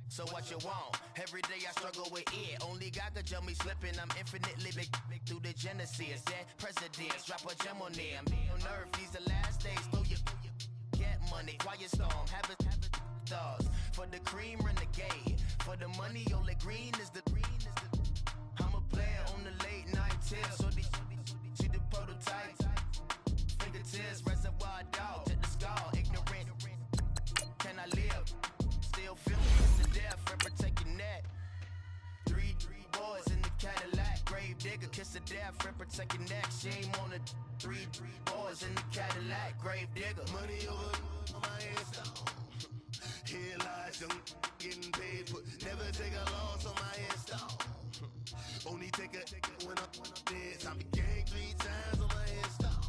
So what you want? Every day I struggle with it. Only God could jump me slipping. I'm infinitely big through the Genesis. That presidents drop a gem on there. I'm on earth. These the last days. Throw your get money. Quiet storm. Have it stars. For the cream, renegade. For the money, only green is the. I'm a player on the late night till. So these see the prototype. Fingertips, reservoir dog. Check the skull. Ignorant. Can I live? Still feel me to death and protect your neck. Three boys in the Cadillac. Grave digger, kiss of death and protect your neck. Shame on the three boys in the Cadillac. Grave digger. Money over on my headstone. Here lies young getting paid, but never take a loss on my headstone. Only take a when I'm dead. I'm gang 3 times on my headstone.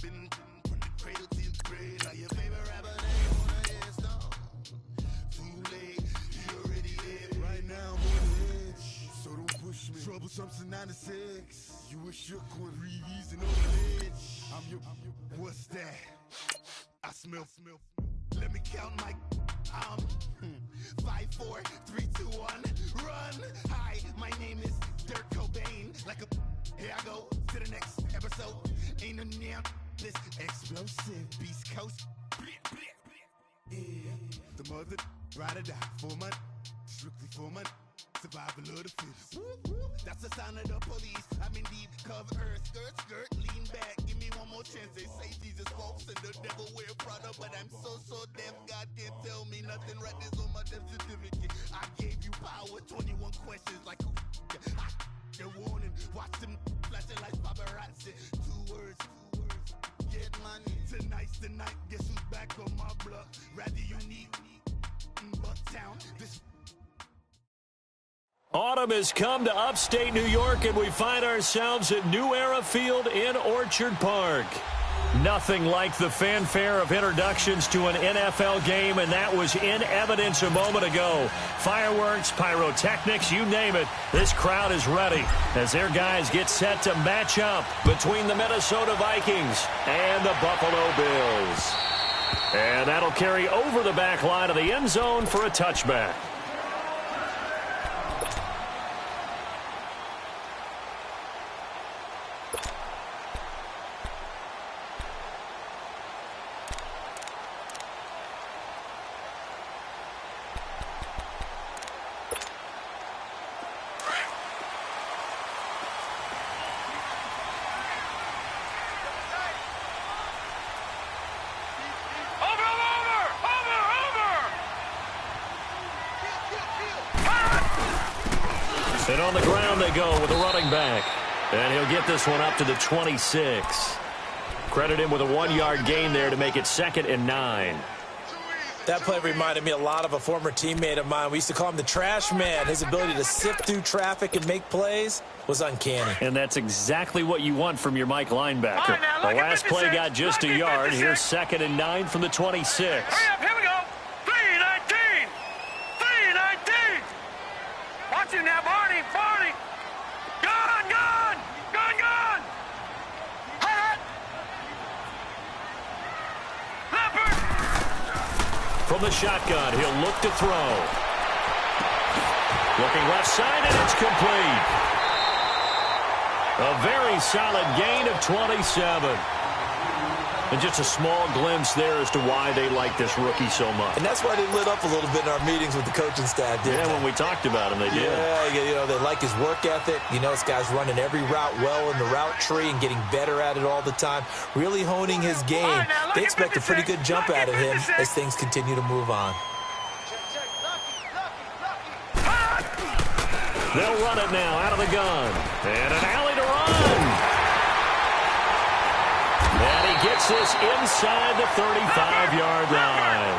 Been from the cradle to the grave. Like your favorite rapper name on a headstone. Too late, he already dead. Right now I'm on the edge, so don't push me. Troublesome since 96. You a shook one, reason on the edge. I'm your, what's that? I smell. Let me count my 5, 4, 3, 2, 1, run. Hi, my name is Dirk Cobain. Like a here I go to the next episode. Ain't no damn this explosive Beast Coast. Yeah, the mother ride or die for my strictly for my survival of the fittest. That's the sign of the police. I'm in deep cover earth, skirt, lean back. Give me one more chance. They say Jesus false and the devil wear Prada, but I'm so deaf. God can't tell me nothing. Right this on my death certificate. I gave you power. 21 questions like who? They're warning. Watch them flashing like paparazzi. 2 words. Get money. Tonight's the night. Guess who's back on my block? Rather unique. Bucktown. This. Autumn has come to upstate New York, and we find ourselves at New Era Field in Orchard Park. Nothing like the fanfare of introductions to an NFL game, and that was in evidence a moment ago. Fireworks, pyrotechnics, you name it. This crowd is ready as their guys get set to match up between the Minnesota Vikings and the Buffalo Bills. And that'll carry over the back line of the end zone for a touchback. And on the ground they go with a running back. And he'll get this one up to the 26. Credit him with a 1-yard gain there to make it 2nd and 9. That play reminded me a lot of a former teammate of mine. We used to call him the trash man. His ability to sift through traffic and make plays was uncanny. And that's exactly what you want from your Mike linebacker. The last play got just a yard. Here's 2nd and 9 from the 26. Hurry up, here we go. 3-19. 3-19. Watch him now, Barney. Gone. Hot. Leopard. From the shotgun, he'll look to throw. Looking left side, and it's complete. A very solid gain of 27. And just a small glimpse there as to why they like this rookie so much. And that's why they lit up a little bit in our meetings with the coaching staff, didn't they? When we talked about him, they did. Yeah, they like his work ethic. This guy's running every route well in the route tree and getting better at it all the time, really honing his game. They expect a pretty good jump out of him as things continue to move on. They'll run it now out of the gun. And an alley to run. And he gets this inside the 35-yard line.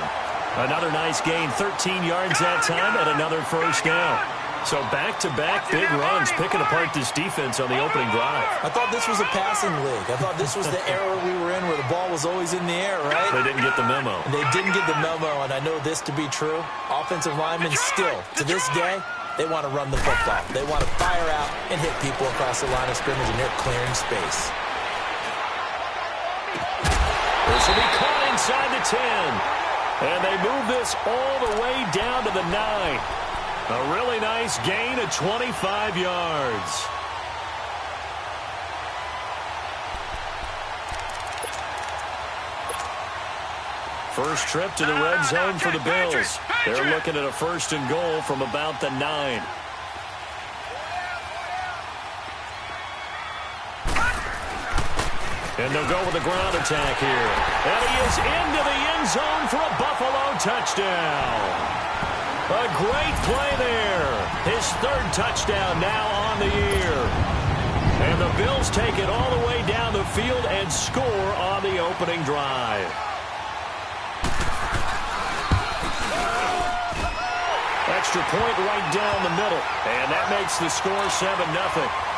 Another nice gain, 13 yards that time, and another first down. So back-to-back big runs, picking apart this defense on the opening drive. I thought this was a passing league. I thought this was the era we were in where the ball was always in the air, right? They didn't get the memo. They didn't get the memo, and I know this to be true. Offensive linemen still, to this day, they want to run the football. They want to fire out and hit people across the line of scrimmage, and they're clearing space. This will be caught inside the 10. And they move this all the way down to the 9. A really nice gain of 25 yards. First trip to the red zone for the Bills. They're looking at a 1st and goal from about the 9. And they'll go with a ground attack here. And he is into the end zone for a Buffalo touchdown. A great play there. His 3rd touchdown now on the year. And the Bills take it all the way down the field and score on the opening drive. Extra point right down the middle. And that makes the score 7-0.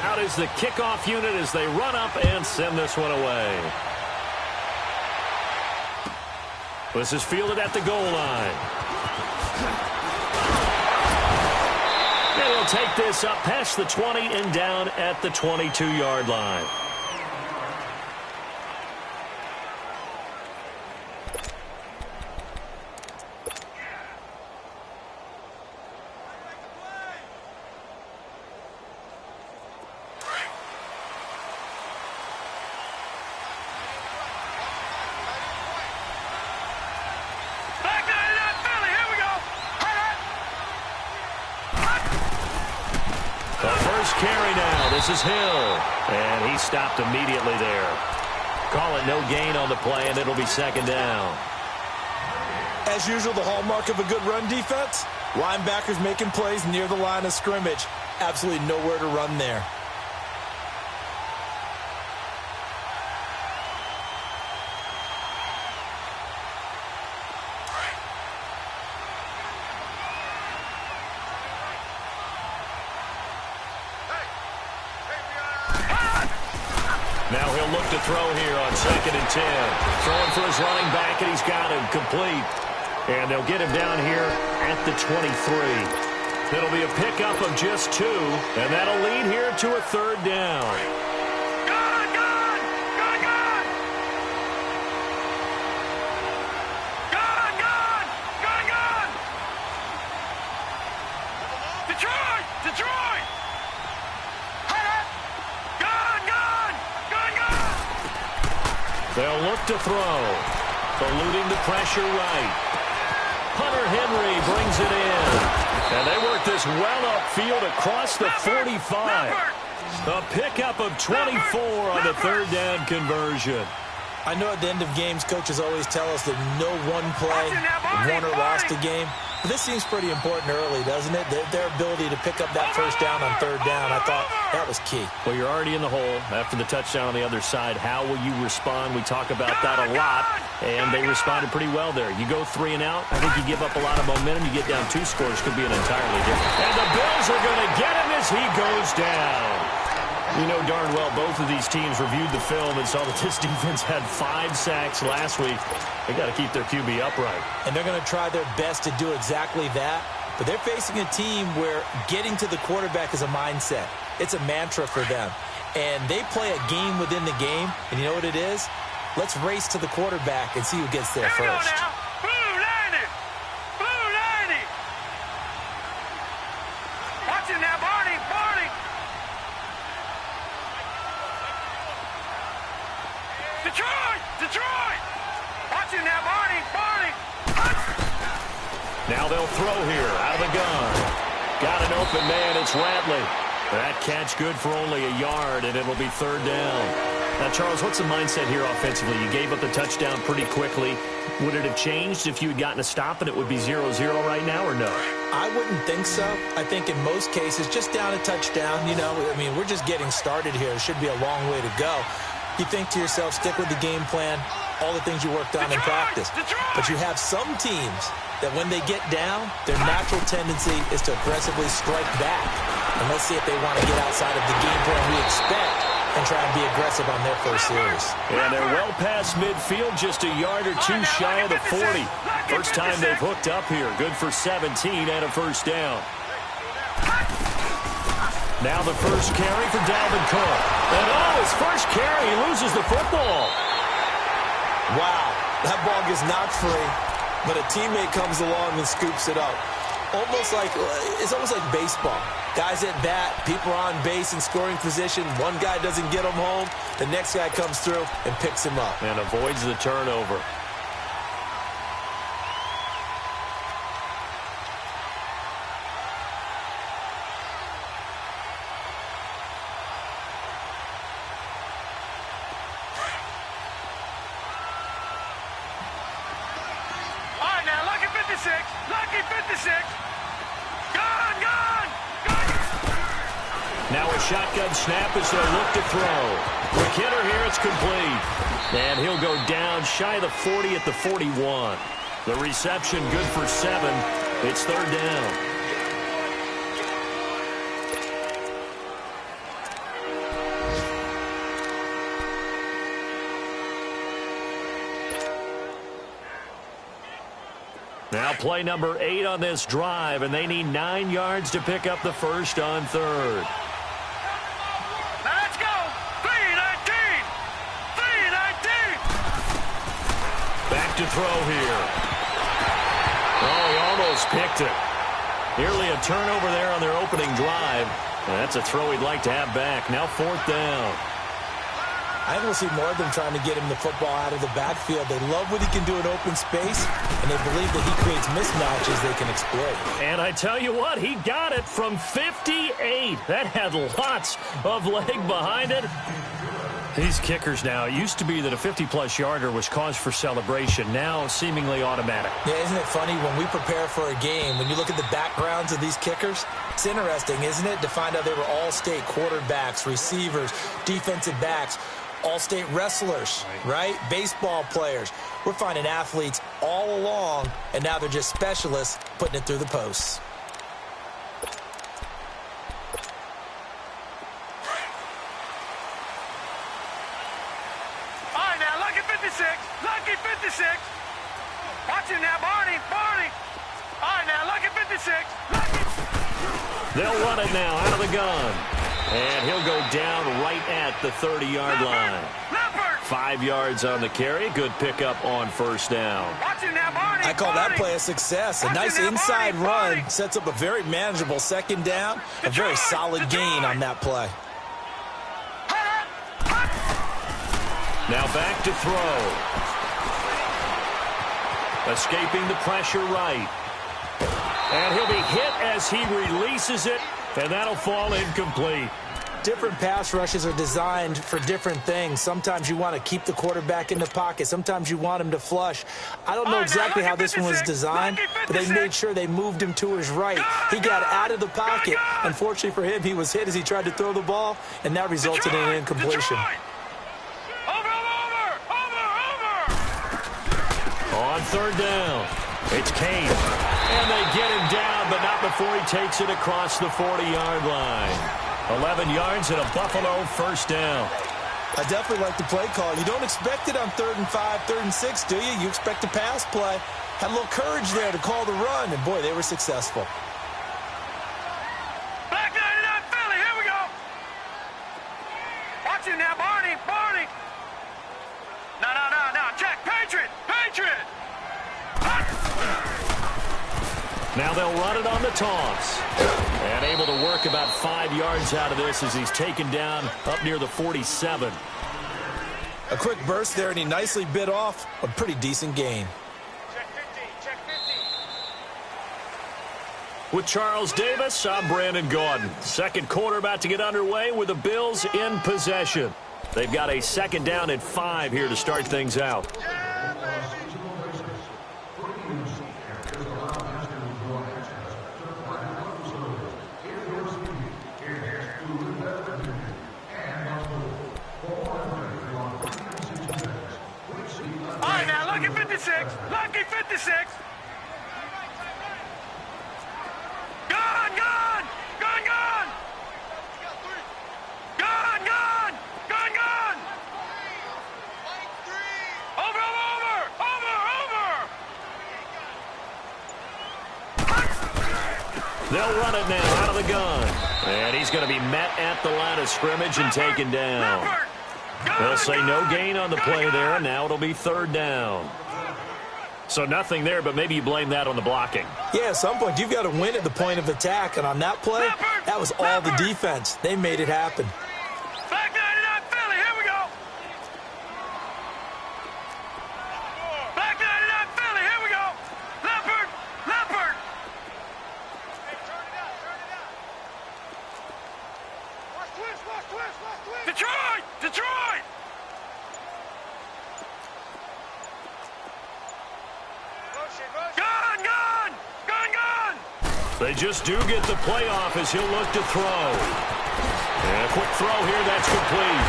Out is the kickoff unit as they run up and send this one away. This is fielded at the goal line. And he'll take this up past the 20 and down at the 22-yard line. Carry now. This is Hill. And he stopped immediately there. Call it no gain on the play, and it'll be 2nd down. As usual, the hallmark of a good run defense, linebackers making plays near the line of scrimmage. Absolutely nowhere to run there. Now he'll look to throw here on 2nd and 10. Throwing for his running back, and he's got him complete. And they'll get him down here at the 23. It'll be a pickup of just 2, and that'll lead here to a 3rd down. Good! Detroit! They'll look to throw. Eluding the pressure right. Hunter Henry brings it in. And they work this well upfield across the 45. A pickup of 24 on the 3rd down conversion. I know at the end of games, coaches always tell us that no one play won or lost a game. But this seems pretty important early, doesn't it? Their ability to pick up that 1st down on 3rd down, I thought that was key. Well, you're already in the hole after the touchdown on the other side. How will you respond? We talk about that a lot, and they responded pretty well there. You go 3 and out, I think you give up a lot of momentum. You get down 2 scores, could be an entirely different. And the Bills are going to get him as he goes down. You know darn well both of these teams reviewed the film and saw that this defense had 5 sacks last week. They got to keep their QB upright. And they're going to try their best to do exactly that. But they're facing a team where getting to the quarterback is a mindset. It's a mantra for them. And they play a game within the game. And you know what it is? Let's race to the quarterback and see who gets there first. Blue 90! Blue 90! Watch it now, Barney! Detroit! Watch it now, Barney! Now they'll throw here out of the gun. Got an open man. It's Radley. That catch good for only a yard, and it'll be 3rd down. Now, Charles, what's the mindset here offensively? You gave up the touchdown pretty quickly. Would it have changed if you had gotten a stop and it would be 0-0 right now, or no? I wouldn't think so. I think in most cases, just down a touchdown, you know, I mean, we're just getting started here. It should be a long way to go. You think to yourself, stick with the game plan, all the things you worked on in practice. But you have some teams that when they get down, their natural tendency is to aggressively strike back. And let's see if they want to get outside of the game plan we expect and try and be aggressive on their first series. And they're well past midfield, just a yard or two shy of the 40. First time they've hooked up here. Good for 17 and a first down. Now the first carry for Dalvin Cook. And his first carry, he loses the football. Wow, that ball gets knocked free, but a teammate comes along and scoops it up. It's almost like baseball. Guys at bat, people are on base in scoring position. One guy doesn't get him home. The next guy comes through and picks him up. And avoids the turnover. All right, now, lucky 56. Lucky 56. Gone. Now a shotgun snap as they look to throw. Quick hitter here, it's complete. And he'll go down shy of the 40 at the 41. The reception good for 7. It's third down. Now play number 8 on this drive, and they need 9 yards to pick up the first on third. Now let's go. 3-19. 3-19. Back to throw here. He almost picked it. Nearly a turnover there on their opening drive. And that's a throw he'd like to have back. Now fourth down. I think we'll see more of them trying to get him the football out of the backfield. They love what he can do in open space, and they believe that he creates mismatches they can exploit. And I tell you what, he got it from 58. That had lots of leg behind it. These kickers now, it used to be that a 50-plus yarder was cause for celebration. Now seemingly automatic. Yeah, isn't it funny when we prepare for a game, when you look at the backgrounds of these kickers, it's interesting, isn't it, to find out they were all-state quarterbacks, receivers, defensive backs, all-state wrestlers, right? Baseball players. We're finding athletes all along, and now they're just specialists putting it through the posts. All right, now, lucky 56. Lucky 56. Watch him now, Barney. All right, now, lucky 56. Lucky. They'll run it now out of the gun. And he'll go down right at the 30-yard line. 5 yards on the carry. Good pickup on first down. I call that play a success. A nice inside run sets up a very manageable second down. A very solid gain on that play. Now back to throw. Escaping the pressure right. And he'll be hit as he releases it. And that'll fall incomplete. Different pass rushes are designed for different things. Sometimes you want to keep the quarterback in the pocket. Sometimes you want him to flush. I don't know exactly how this one was designed, but they made sure they moved him to his right. He got out of the pocket. Unfortunately for him, he was hit as he tried to throw the ball, and that resulted in an incompletion. On third down, it's Kane. And they get him down, but not before he takes it across the 40-yard line. 11 yards and a Buffalo first down. I definitely like the play call. You don't expect it on 3rd and 5, 3rd and 6, do you? You expect a pass play. Had a little courage there to call the run, and boy, they were successful. Black 99 Philly, here we go. Watch him now, Barney. No, check, Patriot. Now they'll run it on the toss. And able to work about 5 yards out of this as he's taken down up near the 47. A quick burst there, and he nicely bit off a pretty decent gain. Check 50. With Charles Davis, I'm Brandon Gordon. Second quarter about to get underway with the Bills in possession. They've got a second down and 5 here to start things out. Lucky 56. Gone. They'll run it now out of the gun. And he's going to be met at the line of scrimmage and taken down. They'll say no gain on the play there, and now it'll be third down. So nothing there, but maybe you blame that on the blocking. Yeah, at some point, you've got to win at the point of attack. And on that play, that was all the defense. They made it happen. Back 99 Philly, here we go. Back 99 Philly, here we go. Leopard, Leopard. Hey, turn it out, turn it out. Watch twist, watch twist, watch twist. Detroit, Detroit. Gun, gun, gun, gun. They just do get the playoff as he'll look to throw. And a quick throw here, that's complete.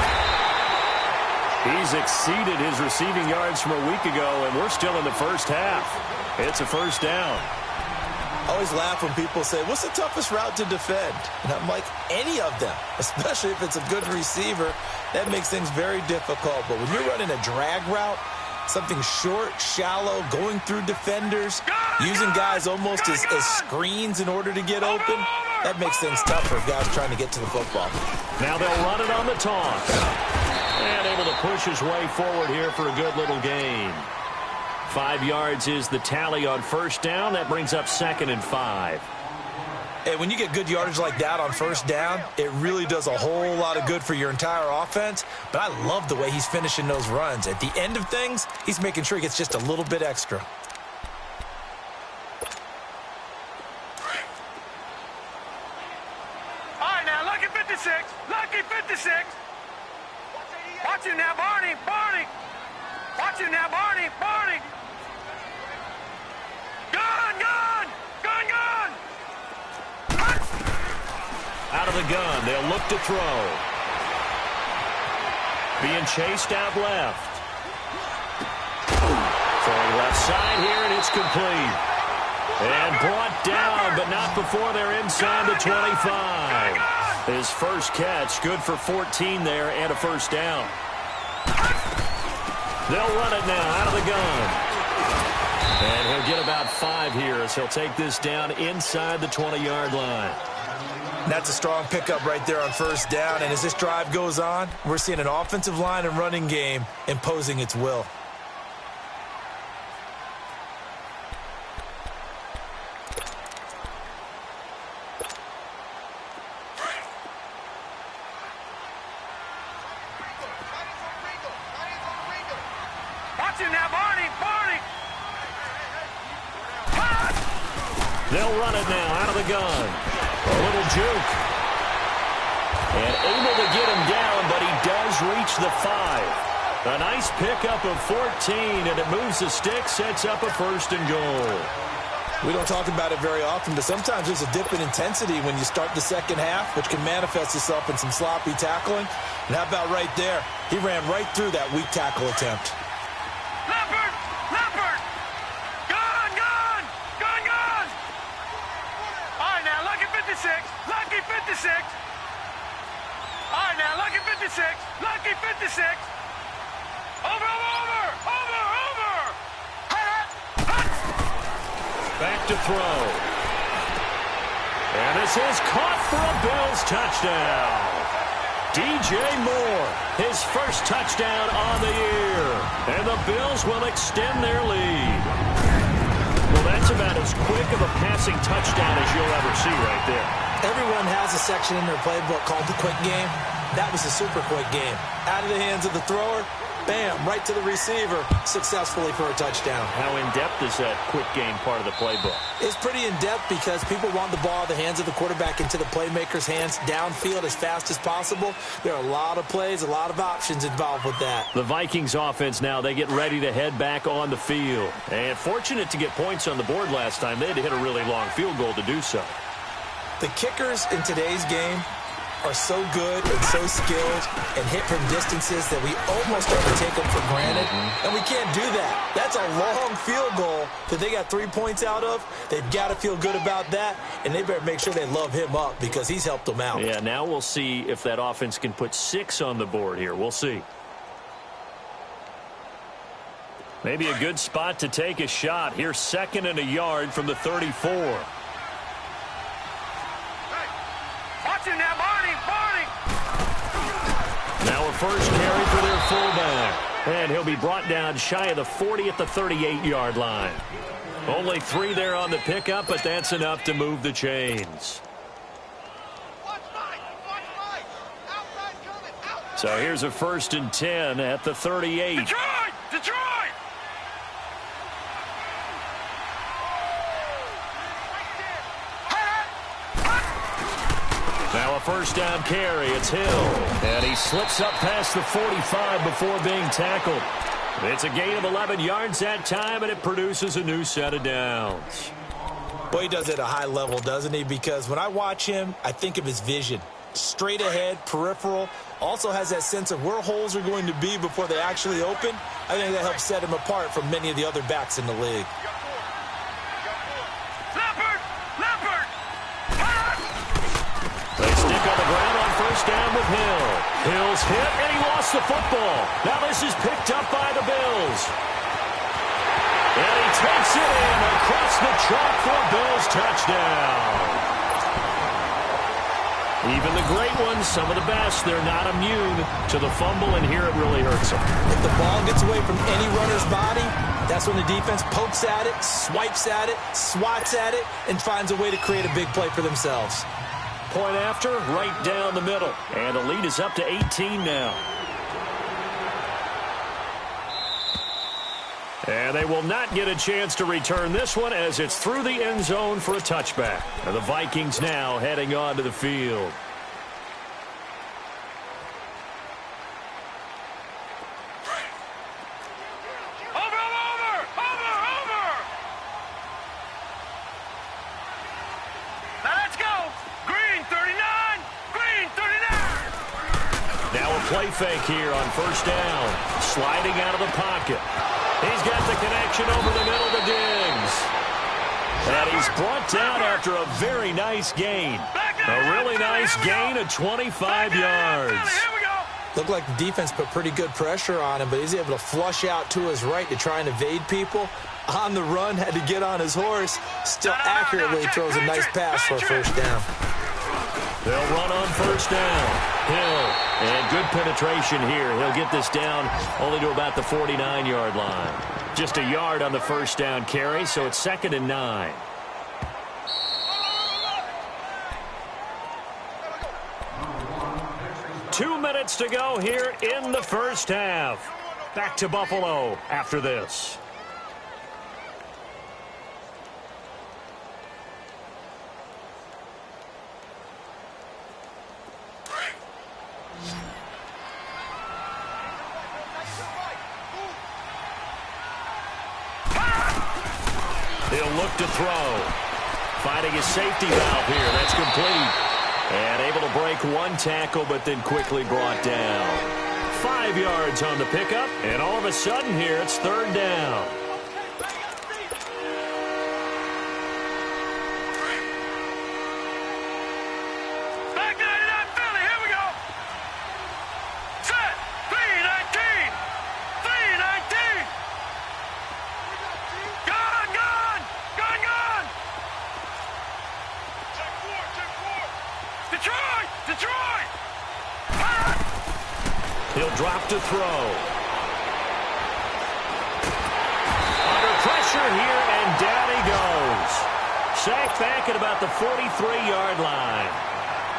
He's exceeded his receiving yards from a week ago, and we're still in the first half. It's a first down. I always laugh when people say, what's the toughest route to defend? And I'm like, any of them, especially if it's a good receiver. That makes things very difficult. But when you're running a drag route, something short, shallow, going through defenders, using guys almost as screens in order to get open, that makes things tough for guys trying to get to the football. Now they'll run it on the toss. And able to push his way forward here for a good little gain. 5 yards is the tally on first down. That brings up 2nd and 5. And when you get good yardage like that on first down, it really does a whole lot of good for your entire offense. But I love the way he's finishing those runs. At the end of things, he's making sure he gets just a little bit extra. All right, now, lucky 56. Lucky 56. Watch him now, Barney. Barney. Watch him now, Barney. Barney. Gun, gun. Gun, gun. Out of the gun, they'll look to throw. Being chased out left. Throwing left side here, and it's complete. And brought down, but not before they're inside the 25. His first catch, good for 14 there, and a first down. They'll run it now out of the gun. And he'll get about 5 here as he'll take this down inside the 20-yard line. That's a strong pickup right there on first down. And as this drive goes on, we're seeing an offensive line and running game imposing its will. Watch him now, Barney. Barney. They'll run it now out of the gun. A little juke. And able to get him down, but he does reach the 5. A nice pickup of 14, and it moves the stick, sets up a 1st and goal. We don't talk about it very often, but sometimes there's a dip in intensity when you start the second half, which can manifest itself in some sloppy tackling. And how about right there? He ran right through that weak tackle attempt. Leopard. Leopard. Gun, gun. Gun, gun. All right, now, lucky 56. Lucky 56. All right, now, lucky 56. Lucky 56. Over, over, over, over. Back to throw. And this is caught for a Bills touchdown. DJ Moore, his first touchdown on the year. And the Bills will extend their lead. Well, that's about as quick of a passing touchdown as you'll ever see right there. Everyone has a section in their playbook called the quick game. That was a super quick game. Out of the hands of the thrower, bam, right to the receiver, successfully for a touchdown. How in-depth is that quick game part of the playbook? It's pretty in-depth because people want the ball in the hands of the quarterback into the playmaker's hands downfield as fast as possible. There are a lot of plays, a lot of options involved with that. The Vikings offense now, they get ready to head back on the field. And fortunate to get points on the board last time. They had to hit a really long field goal to do so. The kickers in today's game are so good and so skilled and hit from distances that we almost start to take them for granted. And we can't do that. That's a long field goal that they got 3 points out of. They've got to feel good about that, and they better make sure they love him up because he's helped them out. Yeah, now we'll see if that offense can put 6 on the board here. We'll see. Maybe a good spot to take a shot. Here's 2nd and a yard from the 34. Now a first carry for their fullback. And he'll be brought down shy of the 40 at the 38-yard line. Only 3 there on the pickup, but that's enough to move the chains. So here's a 1st and 10 at the 38. Detroit! Detroit! Now a first down carry. It's Hill. And he slips up past the 45 before being tackled. It's a gain of 11 yards that time, and it produces a new set of downs. Well, he does it at a high level, doesn't he? Because when I watch him, I think of his vision. Straight ahead, peripheral. Also has that sense of where holes are going to be before they actually open. I think that helps set him apart from many of the other backs in the league. They stick on the ground on first down with Hill. Hill's hit, and he lost the football. Now this is picked up by the Bills. And he takes it in across the chalk for a Bills touchdown. Even the great ones, some of the best, they're not immune to the fumble, and here it really hurts them. If the ball gets away from any runner's body, that's when the defense pokes at it, swipes at it, swats at it, and finds a way to create a big play for themselves. Point after, right down the middle. And the lead is up to 18 now. And they will not get a chance to return this one as it's through the end zone for a touchback. And the Vikings now heading onto the field. Play fake here on first down. Sliding out of the pocket. He's got the connection over the middle to Diggs. And he's brought down after a very nice gain. A really nice gain of 25 yards. Looked like the defense put pretty good pressure on him, but he's able to flush out to his right to try and evade people. On the run, had to get on his horse. Still accurately throws a nice pass for a first down. They'll run on first down. Hill, and good penetration here. He'll get this down only to about the 49-yard line. Just a yard on the first down carry, so it's 2nd and 9. Two minutes to go here in the first half. Back to Buffalo after this. He'll look to throw. Finding his safety valve here. That's complete. And able to break one tackle, but then quickly brought down. 5 yards on the pickup, and all of a sudden here, it's 3rd down. He'll drop to throw. Under pressure here, and down he goes. Sacked back at about the 43-yard line.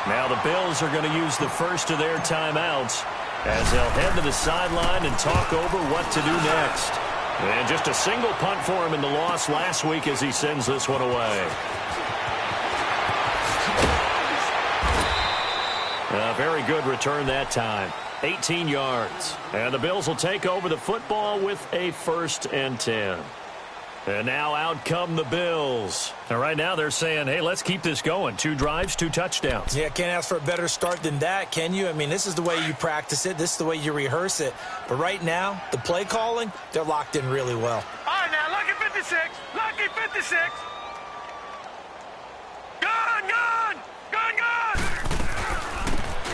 Now the Bills are going to use the first of their timeouts as they'll head to the sideline and talk over what to do next. And just a single punt for him in the loss last week as he sends this one away. A very good return that time. 18 yards. And the Bills will take over the football with a 1st and 10. And now out come the Bills. And right now they're saying, hey, let's keep this going. 2 drives, 2 touchdowns. Yeah, can't ask for a better start than that, can you? I mean, this is the way you practice it. This is the way you rehearse it. But right now, the play calling, they're locked in really well. All right, now, lucky 56. Lucky 56. Gun, gun, gun, gun.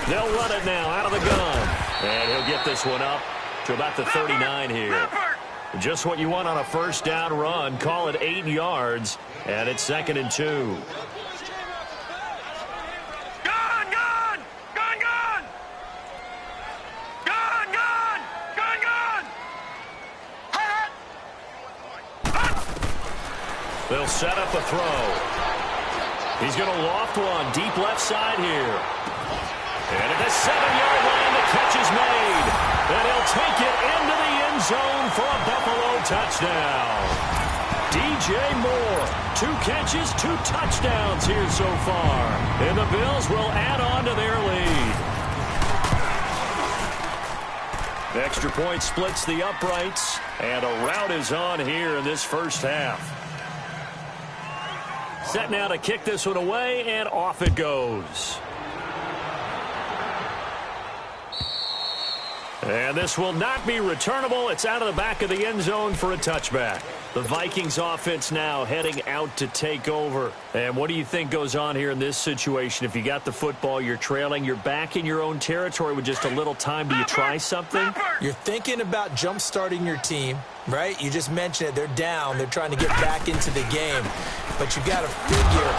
They'll run it now out of the gun. And he'll get this one up to about the 39 here. Just what you want on a first down run. Call it 8 yards, and it's 2nd and 2. Gun, gun, gun, gun. They'll set up a throw. He's going to loft one deep left side here. And at the 7-yard line, the catch is made. And he'll take it into the end zone for a Buffalo touchdown. DJ Moore, 2 catches, 2 touchdowns here so far. And the Bills will add on to their lead. The extra point splits the uprights, and a rout is on here in this first half. Set now to kick this one away, and off it goes. And this will not be returnable. It's out of the back of the end zone for a touchback. The Vikings offense now heading out to take over. And what do you think goes on here in this situation? If you got the football, you're trailing, you're back in your own territory with just a little time. Do you try something? You're thinking about jump-starting your team, right? You just mentioned it. They're down. They're trying to get back into the game. But you got to figure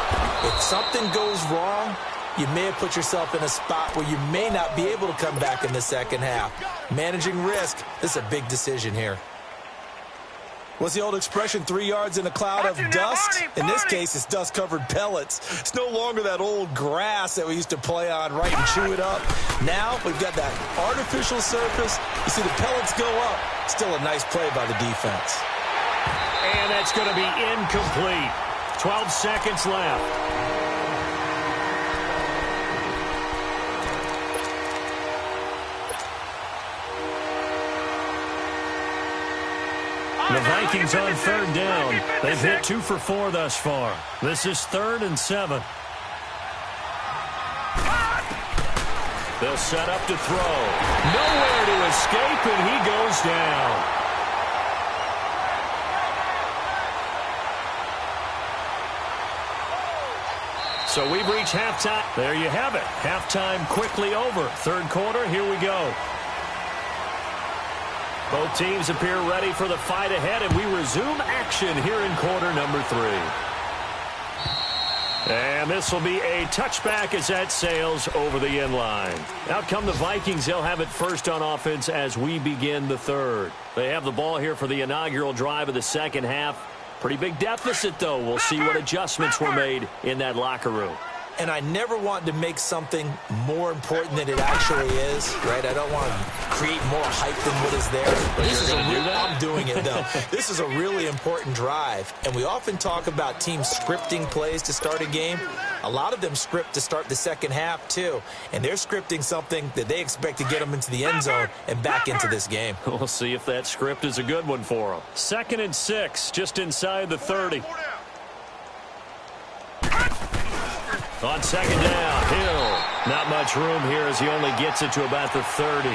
if something goes wrong, you may have put yourself in a spot where you may not be able to come back in the second half. Managing risk, this is a big decision here. What's the old expression, 3 yards in a cloud of dust? In this case, it's dust-covered pellets. It's no longer that old grass that we used to play on, right, and chew it up. Now we've got that artificial surface. You see the pellets go up. Still a nice play by the defense. And that's going to be incomplete. 12 seconds left. The Vikings on third down. They've hit 2 for 4 thus far. This is 3rd and 7. They'll set up to throw. Nowhere to escape, and he goes down. So we've reached halftime. There you have it. Halftime quickly over. Third quarter, here we go. Both teams appear ready for the fight ahead, and we resume action here in quarter number 3. And this will be a touchback as that sails over the end line. Out come the Vikings. They'll have it first on offense as we begin the third. They have the ball here for the inaugural drive of the second half. Pretty big deficit, though. We'll see what adjustments were made in that locker room. And I never want to make something more important than it actually is, right? I don't want to create more hype than what is there. But this is I'm doing it, though. This is a really important drive. And we often talk about teams scripting plays to start a game. A lot of them script to start the second half, too. And they're scripting something that they expect to get them into the end zone and back into this game. We'll see if that script is a good one for them. 2nd and 6, just inside the 30. On second down, Hill. Not much room here as he only gets it to about the 30.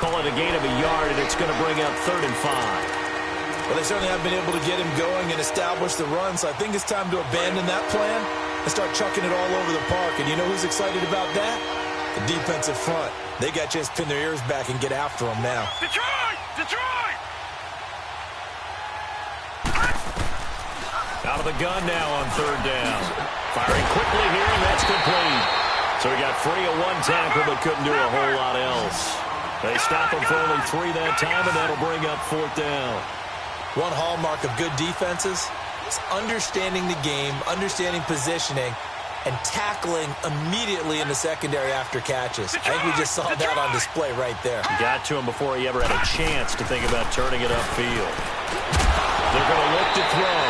Call it a gain of a yard, and it's going to bring up 3rd and 5. Well, they certainly haven't been able to get him going and establish the run, so I think it's time to abandon that plan and start chucking it all over the park. And you know who's excited about that? The defensive front. They got to just pin their ears back and get after him now. Detroit! Detroit! Out of the gun now on 3rd down. Firing quickly here, and that's complete. So he got free of 1 tackle, but couldn't do a whole lot else. They stop him for only 3 that time, and that'll bring up 4th down. One hallmark of good defenses is understanding the game, understanding positioning, and tackling immediately in the secondary after catches. I think we just saw that on display right there. Got to him before he ever had a chance to think about turning it upfield. They're going to look to throw.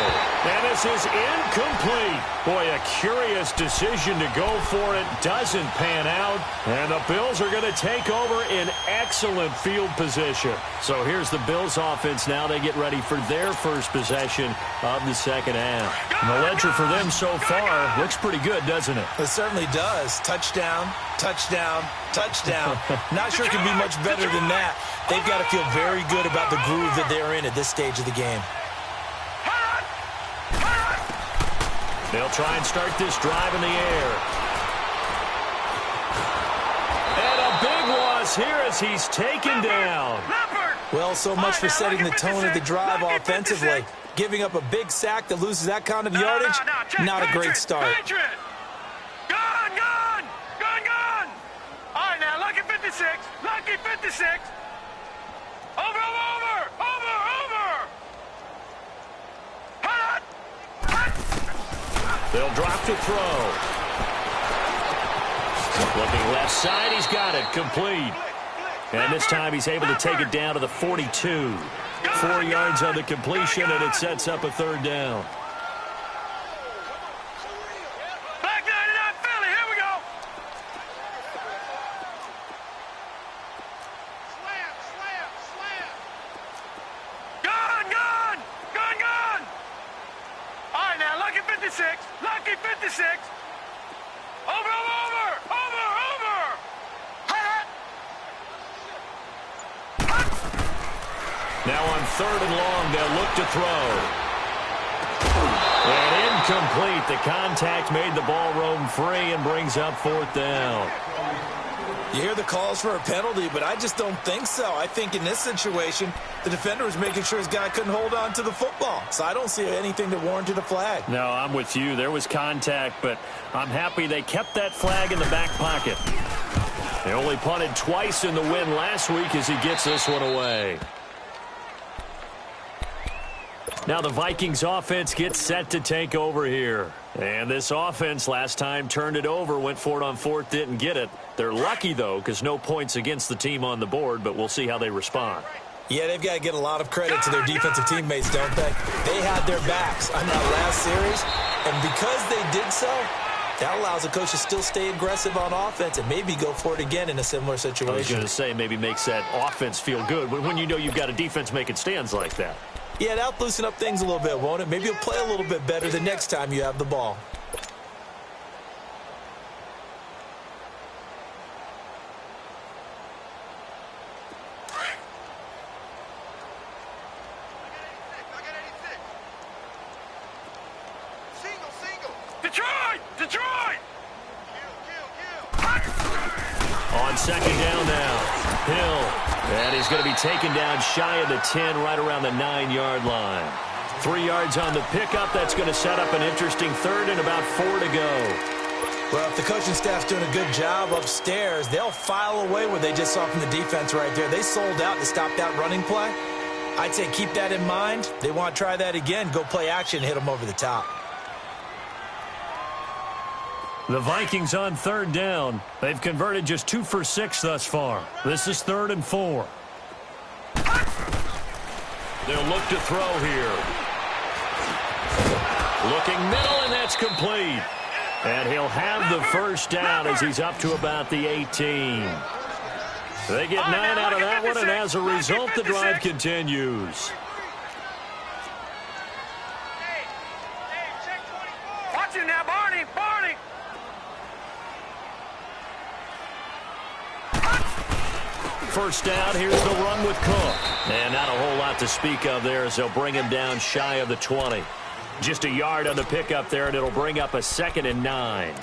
And this is incomplete. Boy, a curious decision to go for it. Doesn't pan out. And the Bills are going to take over in excellent field position. So here's the Bills offense now. They get ready for their first possession of the second half. And the ledger for them so far looks pretty good, doesn't it? It certainly does. Touchdown, touchdown, touchdown. Not sure it can be much better than that. They've got to feel very good about the groove that they're in at this stage of the game. They'll try and start this drive in the air. And a big loss here as he's taken down. Well, so much for setting the tone of the drive offensively. Giving up a big sack that loses that kind of yardage, not a great start. Gone! All right, now, lucky 56. Lucky 56. Over. Hot! They'll drop to throw. Looking left side, he's got it, complete. And this time he's able to take it down to the 42. 4 yards on the completion, and it sets up a third down. Black 99 Philly, here we go. Slam. Gun. All right, now, lucky 56. Over. Now on 3rd and long, they'll look to throw. And incomplete. The contact made the ball roam free and brings up 4th down. You hear the calls for a penalty, but I just don't think so. I think in this situation, the defender was making sure his guy couldn't hold on to the football. So I don't see anything that warranted a flag. No, I'm with you. There was contact, but I'm happy they kept that flag in the back pocket. They only punted twice in the win last week as he gets this one away. Now the Vikings offense gets set to take over here. And this offense last time turned it over, went for it on 4th, didn't get it. They're lucky, though, because no points against the team on the board, but we'll see how they respond. Yeah, they've got to get a lot of credit to their defensive teammates, don't they? They had their backs on that last series, and because they did so, that allows the coach to still stay aggressive on offense and maybe go for it again in a similar situation. I was going to say maybe makes that offense feel good when you know you've got a defense making stands like that. Yeah, that'll loosen up things a little bit, won't it? Maybe you'll play a little bit better the next time you have the ball. Detroit! On 2nd down now, Hill. And he's going to be taken down shy of the 10, right around the 9-yard line. 3 yards on the pickup. That's going to set up an interesting 3rd and about 4 to go. Well, if the coaching staff's doing a good job upstairs, they'll file away what they just saw from the defense right there. They sold out to stop that running play. I'd say keep that in mind. They want to try that again. Go play action, hit them over the top. The Vikings on 3rd down. They've converted just 2 for 6 thus far. This is 3rd and 4. They'll look to throw here. Looking middle, and that's complete. And he'll have the first down as he's up to about the 18. They get 9 out of that one, and as a result, the drive continues. Watch it now, Barney! First down, here's the run with Cook. And not a whole lot to speak of there as they'll bring him down shy of the 20. Just a yard on the pickup there, and it'll bring up a 2nd and 9.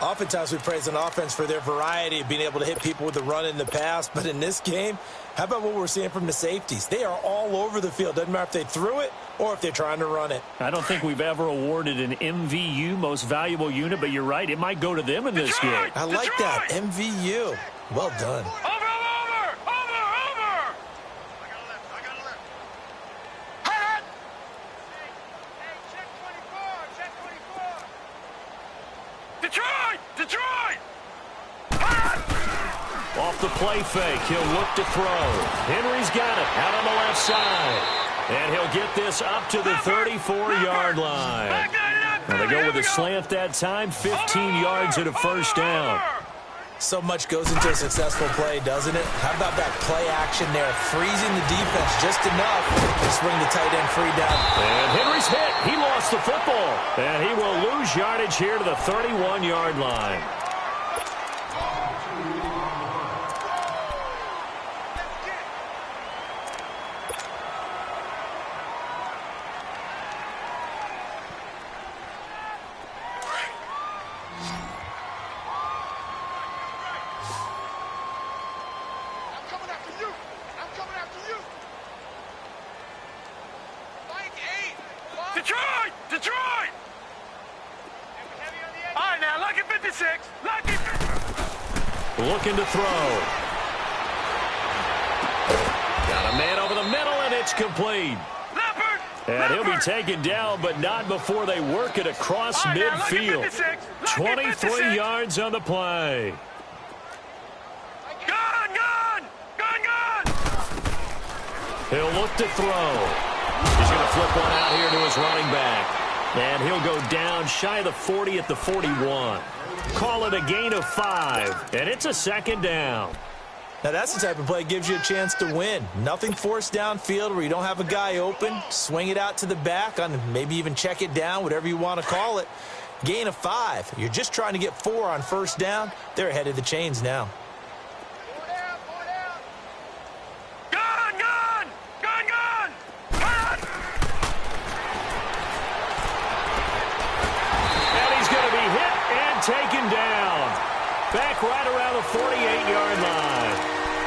Oftentimes we praise an offense for their variety of being able to hit people with the run in the pass. But in this game, how about what we're seeing from the safeties? They are all over the field. Doesn't matter if they threw it or if they're trying to run it. I don't think we've ever awarded an MVU, most valuable unit, but you're right. It might go to them in this game. I like that. MVU. Well done. Over! I got a left. Hot! Hey, check 24. Detroit! Hot! Off the play fake, he'll look to throw. Henry's got it out on the left side. And he'll get this up to the 34-yard line. Now they go with a slant that time, 15 yards and a first down. So much goes into a successful play, doesn't it? How about that play action there? Freezing the defense just enough to swing the tight end free down. And Henry's hit. He lost the football. And he will lose yardage here to the 31-yard line. Detroit! All right, now, lucky 56. Looking to throw. Got a man over the middle, and it's complete. And he'll be taken down, but not before they work it across midfield. 23 yards on the play. He'll look to throw. He's going to flip one out here to his running back. And he'll go down shy of the 40 at the 41. Call it a gain of 5, and it's a second down. Now, that's the type of play that gives you a chance to win. Nothing forced downfield where you don't have a guy open. Swing it out to the back, on maybe even check it down, whatever you want to call it. Gain of 5. You're just trying to get 4 on first down. They're ahead of the chains now. Taken down. Back right around the 48-yard line.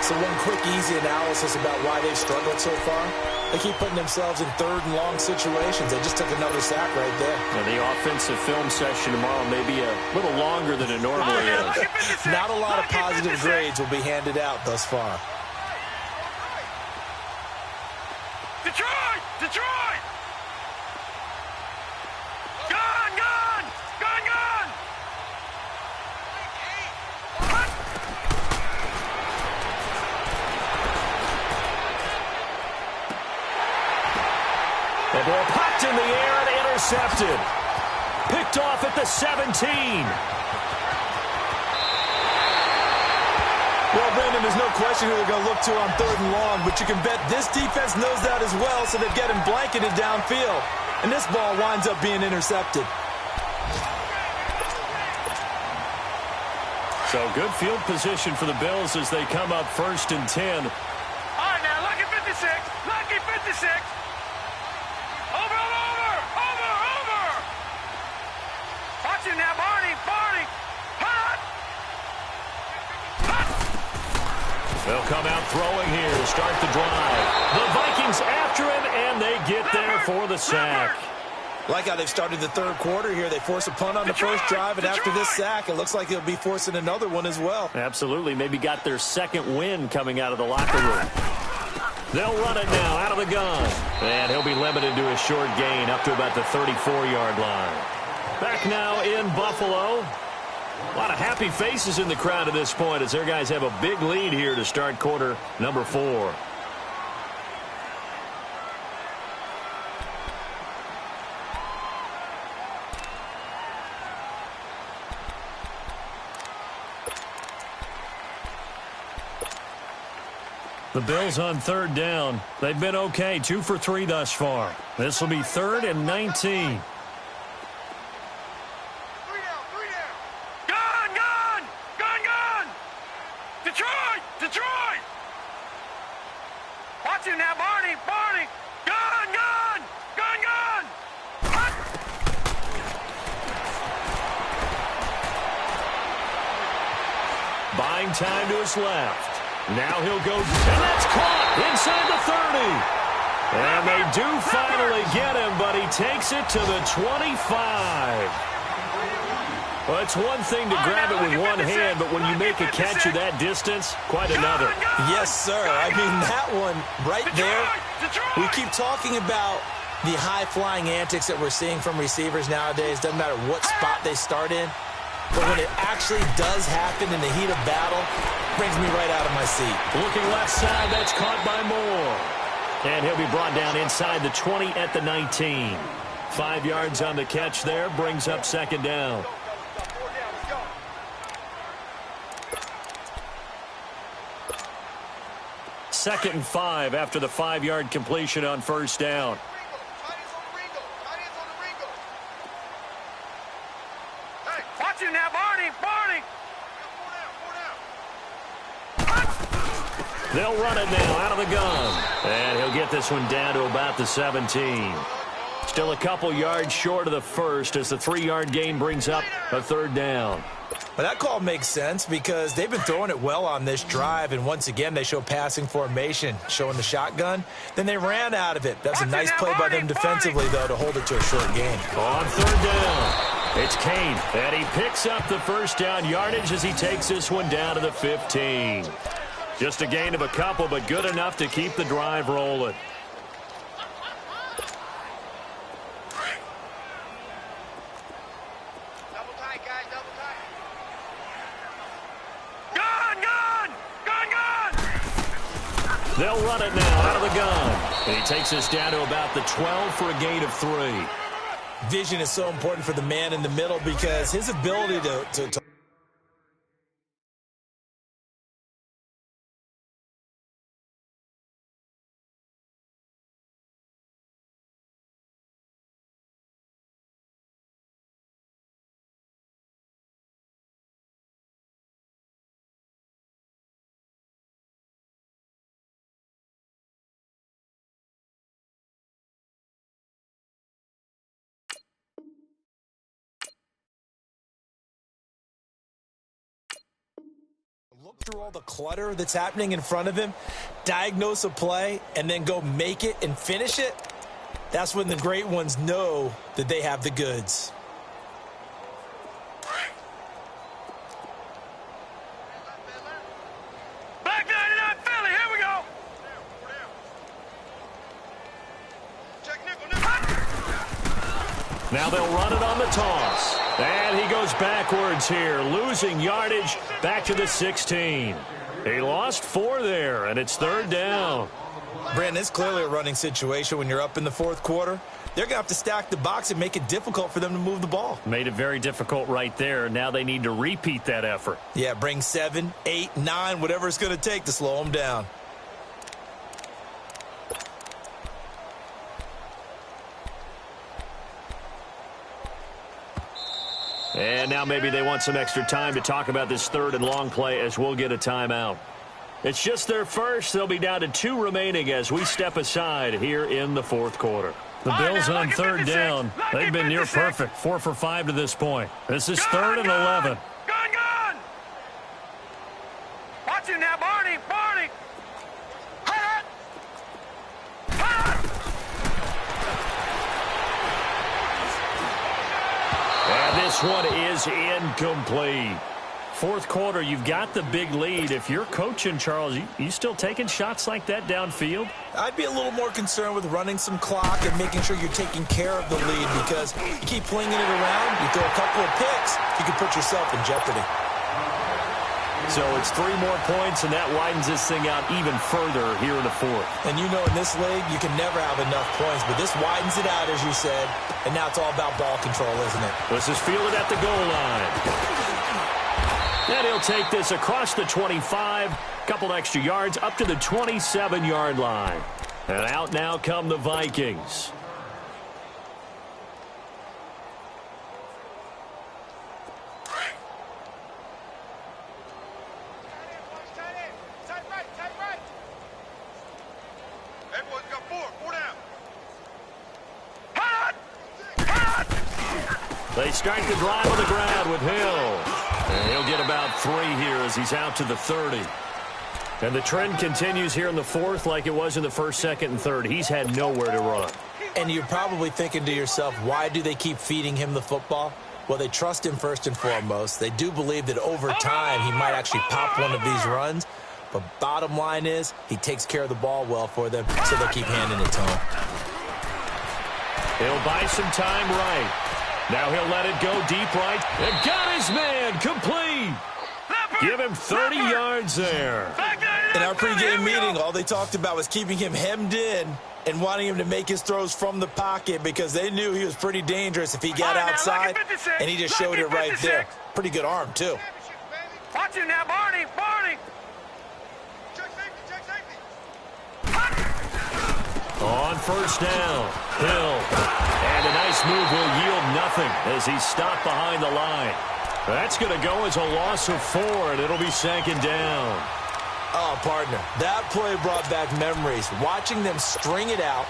So one quick, easy analysis about why they've struggled so far. They keep putting themselves in third and long situations. They just took another sack right there. And the offensive film session tomorrow may be a little longer than it normally is. Not a lot of positive grades will be handed out thus far. Detroit! Detroit! The ball popped in the air and intercepted. Picked off at the 17. Well, Brandon, there's no question who they're going to look to on third and long, but you can bet this defense knows that as well, so they're getting blanketed downfield. And this ball winds up being intercepted. So good field position for the Bills as they come up 1st and 10. All right, now, lucky 56. Lucky 56. Over. Watch him now, Barney. Hot. They'll come out throwing here to start the drive. The Vikings after him, and they get there for the sack. Like how they've started the third quarter here. They force a punt on the first drive, and after this sack, it looks like they'll be forcing another one as well. Absolutely. Maybe got their second win coming out of the locker room. They'll run it now out of the gun. And he'll be limited to a short gain up to about the 34-yard line. Back now in Buffalo. A lot of happy faces in the crowd at this point as their guys have a big lead here to start quarter number 4. The Bills on third down. They've been okay, 2 for 3 thus far. This will be 3rd and 19. Gun! Detroit! Watch him now, Barney! Gun! Buying time to his left. Now he'll go, and that's caught inside the 30. And they do finally get him, but he takes it to the 25. Well, it's one thing to grab it with one hand, but when you make a catch of that distance, quite another. Yes, sir. I mean, that one right there, we keep talking about the high-flying antics that we're seeing from receivers nowadays. Doesn't matter what spot they start in. But when it actually does happen in the heat of battle, brings me right out of my seat. Looking left side, that's caught by Moore. And he'll be brought down inside the 20 at the 19. 5 yards on the catch there, brings up second down. Second and 5 after the 5-yard completion on first down. Watch him now, Barney! They'll run it now out of the gun. And he'll get this one down to about the 17. Still a couple yards short of the first as the 3-yard gain brings up a third down. Well, that call makes sense because they've been throwing it well on this drive, and once again they show passing formation, showing the shotgun. Then they ran out of it. That's a nice play by them defensively, though, to hold it to a short gain. On third down, it's Kane, and he picks up the first down yardage as he takes this one down to the 15. Just a gain of a couple, but good enough to keep the drive rolling. They'll run it now out of the gun. And he takes us down to about the 12 for a gain of 3. Vision is so important for the man in the middle because his ability to look through all the clutter that's happening in front of him, diagnose a play, and then go make it and finish it. That's when the great ones know that they have the goods. Back 99 Philly, here we go. Now they'll run it on the toss. And he goes backwards here, losing yardage back to the 16. He lost 4 there, and it's 3rd down. Brandon, it's clearly a running situation when you're up in the 4th quarter. They're going to have to stack the box and make it difficult for them to move the ball. Made it very difficult right there. Now they need to repeat that effort. Yeah, bring 7, 8, 9, whatever it's going to take to slow them down. And now maybe they want some extra time to talk about this 3rd and long play as we'll get a timeout. It's just their first. They'll be down to 2 remaining as we step aside here in the 4th quarter. The Bills on 3rd down. They've been near perfect. 4 for 5 to this point. This is 3rd and 11. Gun! Watch him now, Barney! Hut! And this one is incomplete. 4th quarter, you've got the big lead. If you're coaching, Charles, you still taking shots like that downfield? I'd be a little more concerned with running some clock and making sure you're taking care of the lead because you keep flinging it around, you throw a couple of picks, you can put yourself in jeopardy. So it's 3 more points, and that widens this thing out even further here in the 4th. And you know in this league, you can never have enough points, but this widens it out, as you said, and now it's all about ball control, isn't it? This is fielded at the goal line. And he'll take this across the 25, couple extra yards, up to the 27-yard line. And out now come the Vikings. They start the drive on the ground with Hill. And he'll get about 3 here as he's out to the 30. And the trend continues here in the 4th like it was in the 1st, 2nd, and 3rd. He's had nowhere to run. And you're probably thinking to yourself, why do they keep feeding him the football? Well, they trust him first and foremost. They do believe that over time he might actually pop one of these runs. But bottom line is he takes care of the ball well for them, so they'll keep handing it to him. He'll buy some time right. Now he'll let it go deep right. And got his man complete. Give him 30 yards there. In our pregame meeting, all they talked about was keeping him hemmed in and wanting him to make his throws from the pocket because they knew he was pretty dangerous if he got outside, and he just showed it right there. Pretty good arm, too. Watch him now, Barney! On 1st down, Hill. And a nice move will yield nothing as he's stopped behind the line. That's going to go as a loss of 4, and it'll be 2nd down. Oh, partner, that play brought back memories. Watching them string it out,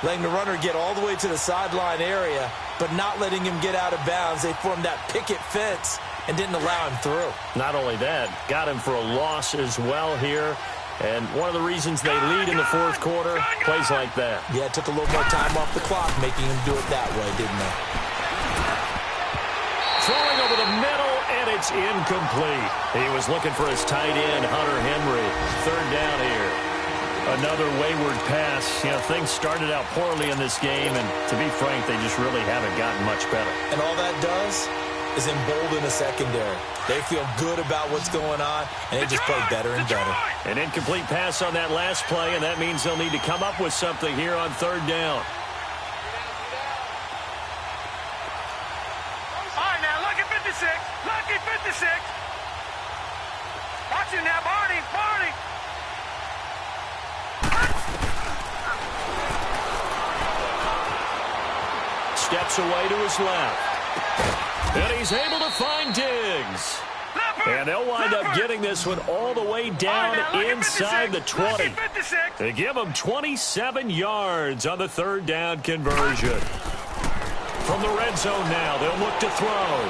letting the runner get all the way to the sideline area, but not letting him get out of bounds. They formed that picket fence and didn't allow him through. Not only that, got him for a loss as well here. And one of the reasons they lead in the 4th quarter, plays like that. Yeah, it took a little more time off the clock, making him do it that way, didn't they? Throwing over the middle, and it's incomplete. He was looking for his tight end, Hunter Henry. 3rd down here. Another wayward pass. You know, things started out poorly in this game, and to be frank, they just really haven't gotten much better. And all that does is embolden a secondary. They feel good about what's going on, and they just play better and better. An incomplete pass on that last play, and that means they'll need to come up with something here on third down. All right, now, lucky 56. Lucky 56. Watch it now, Barney. Barney. Steps away to his left. And he's able to find Diggs. And they'll wind up getting this one all the way down inside the 20. They give him 27 yards on the third down conversion. From the red zone now, they'll look to throw.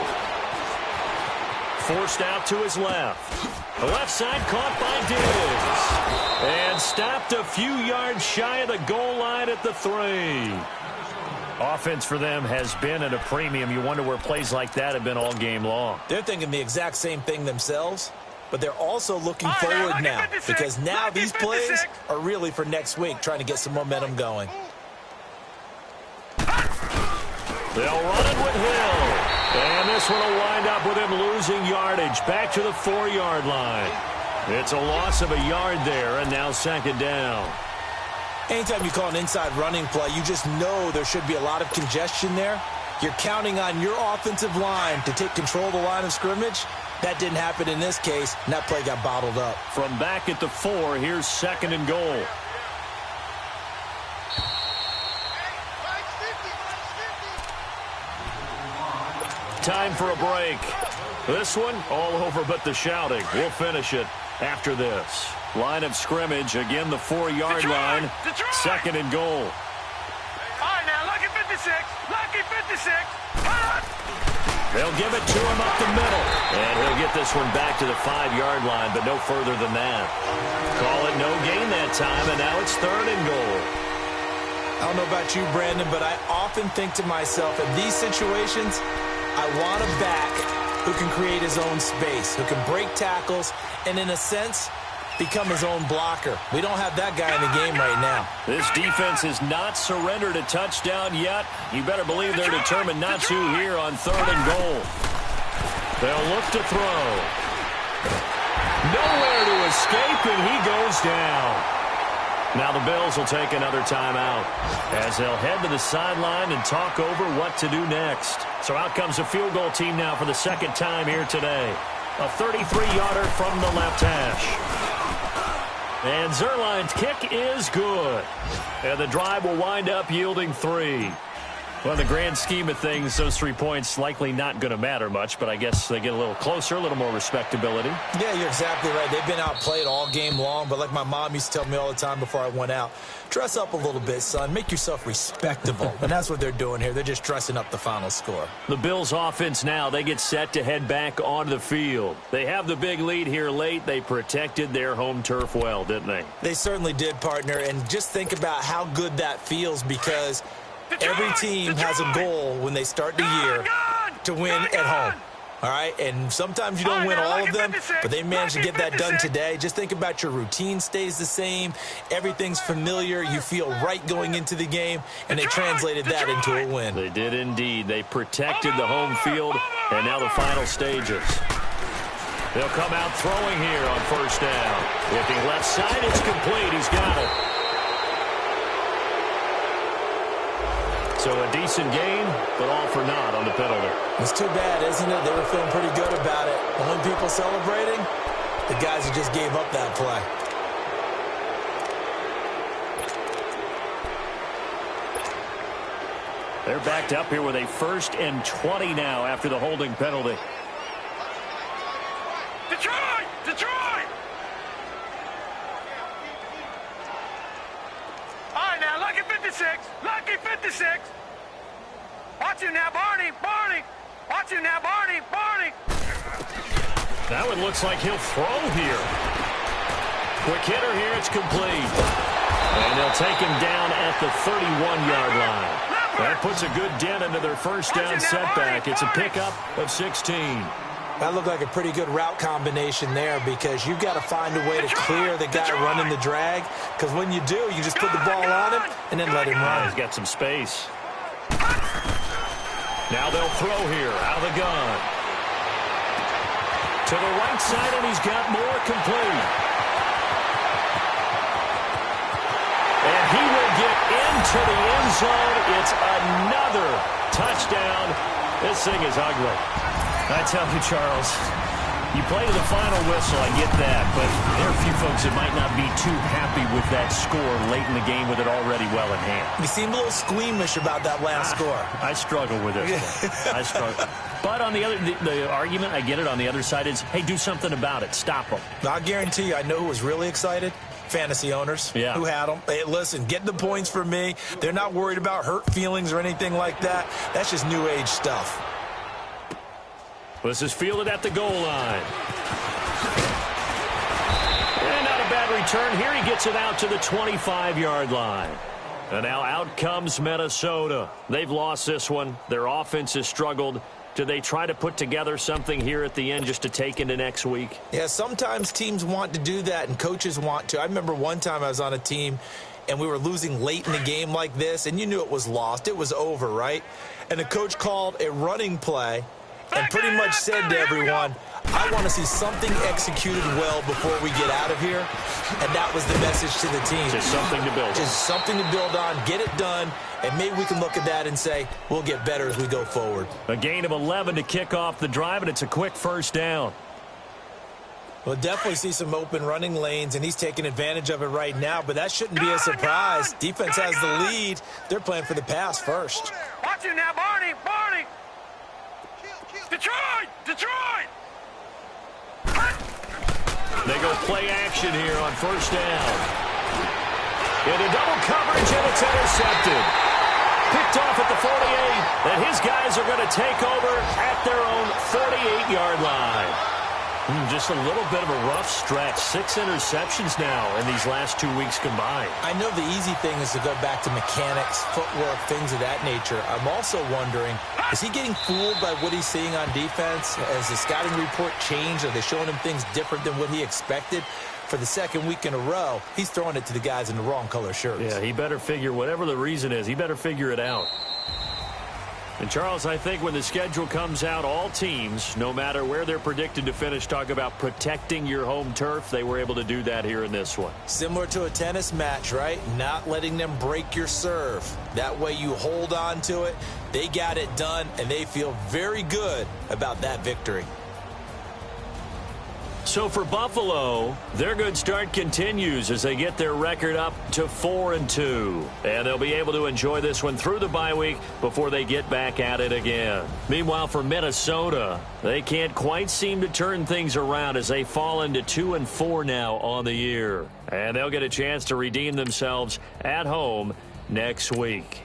Forced out to his left. The left side caught by Diggs. And stopped a few yards shy of the goal line at the 3. Offense for them has been at a premium. You wonder where plays like that have been all game long. They're thinking the exact same thing themselves, but they're also looking forward now because now these plays are really for next week, trying to get some momentum going. They'll run it with Hill. And this one will wind up with him losing yardage back to the 4-yard line. It's a loss of a yard there, and now second down. Anytime you call an inside running play, you just know there should be a lot of congestion there. You're counting on your offensive line to take control of the line of scrimmage. That didn't happen in this case, and that play got bottled up. From back at the 4, here's second and goal. Time for a break. This one, all over but the shouting. We'll finish it after this. Line of scrimmage, again the 4-yard line. Second and goal. All right, now, lucky 56. Lucky 56. They'll give it to him up the middle. And he'll get this one back to the 5-yard line, but no further than that. Call it no gain that time, and now it's third and goal. I don't know about you, Brandon, but I often think to myself, in these situations, I want a back who can create his own space, who can break tackles, and in a sense, become his own blocker. We don't have that guy in the game right now. This defense has not surrendered a touchdown yet. You better believe they're determined not to here on third and goal. They'll look to throw. Nowhere to escape, and he goes down. Now the Bills will take another timeout as they'll head to the sideline and talk over what to do next. So out comes a field goal team now for the second time here today. A 33-yarder from the left hash. And Zerline's kick is good. And the drive will wind up yielding 3. Well, in the grand scheme of things, those 3 points likely not going to matter much, but I guess they get a little closer, a little more respectability. Yeah, you're exactly right. They've been outplayed all game long, but like my mom used to tell me all the time before I went out, dress up a little bit, son. Make yourself respectable. And that's what they're doing here. They're just dressing up the final score. The Bills offense now, they get set to head back onto the field. They have the big lead here late. They protected their home turf well, didn't they? They certainly did, partner. And just think about how good that feels because every team has a goal when they start the year to win at home. All right, and sometimes you don't win all of them, but they managed to get that done today. Just think about your routine stays the same. Everything's familiar. You feel right going into the game, and they translated that into a win. They did indeed. They protected the home field, and now the final stages. They'll come out throwing here on first down. Looking left side, it's complete. He's got it. So a decent game, but all for naught on the penalty. It's too bad, isn't it? They were feeling pretty good about it. The only people celebrating, the guys who just gave up that play. They're backed up here with a 1st and 20 now after the holding penalty. Detroit! Detroit! All right, now, lucky 56. Lucky 56. Watch him now, Barney. Barney. Watch him now, Barney. Barney. That one looks like he'll throw here. Quick hitter here. It's complete. And they'll take him down at the 31-yard line. That puts a good dent into their first down setback. It's a pickup of 16. That looked like a pretty good route combination there because you've got to find a way to clear the guy running the drag. Because when you do, you just put the ball on him and then let him run. He's got some space. Now they'll throw here out of the gun. To the right side, and he's got more complete. And he will get into the end zone. It's another touchdown. This thing is ugly. I tell you, Charles, you play to the final whistle, I get that, but there are a few folks that might not be too happy with that score late in the game with it already well in hand. You seem a little squeamish about that last score. I struggle with this one. I struggle. But on the other, the argument, I get it, on the other side is, hey, do something about it. Stop them. I guarantee you, I know who was really excited. Fantasy owners who had them. Hey, listen, get the points for me. They're not worried about hurt feelings or anything like that. That's just new age stuff. This is fielded at the goal line. And not a bad return here. He gets it out to the 25-yard line. And now out comes Minnesota. They've lost this one. Their offense has struggled. Do they try to put together something here at the end just to take into next week? Yeah, sometimes teams want to do that and coaches want to. I remember one time I was on a team and we were losing late in the game like this, and you knew it was lost. It was over, right? And the coach called a running play and pretty much said to everyone, I want to see something executed well before we get out of here. And that was the message to the team. Just something to build on. Just something to build on, get it done, and maybe we can look at that and say, we'll get better as we go forward. A gain of 11 to kick off the drive, and it's a quick first down. We'll definitely see some open running lanes, and he's taking advantage of it right now, but that shouldn't be a surprise. Defense has the lead. They're playing for the pass first. Watch it now, Barney! Barney! Detroit! Detroit! They go play action here on first down. Into double coverage, and it's intercepted. Picked off at the 48, and his guys are going to take over at their own 48-yard line. Just a little bit of a rough stretch. 6 interceptions now in these last 2 weeks combined. I know the easy thing is to go back to mechanics, footwork, things of that nature. I'm also wondering, is he getting fooled by what he's seeing on defense? Has the scouting report changed? Are they showing him things different than what he expected? For the second week in a row, he's throwing it to the guys in the wrong color shirts. Yeah, he better figure, whatever the reason is, he better figure it out. And, Charles, I think when the schedule comes out, all teams, no matter where they're predicted to finish, talk about protecting your home turf. They were able to do that here in this one. Similar to a tennis match, right? Not letting them break your serve. That way you hold on to it. They got it done, and they feel very good about that victory. So for Buffalo, their good start continues as they get their record up to 4-2. And they'll be able to enjoy this one through the bye week before they get back at it again. Meanwhile, for Minnesota, they can't quite seem to turn things around as they fall into 2-4 now on the year. And they'll get a chance to redeem themselves at home next week.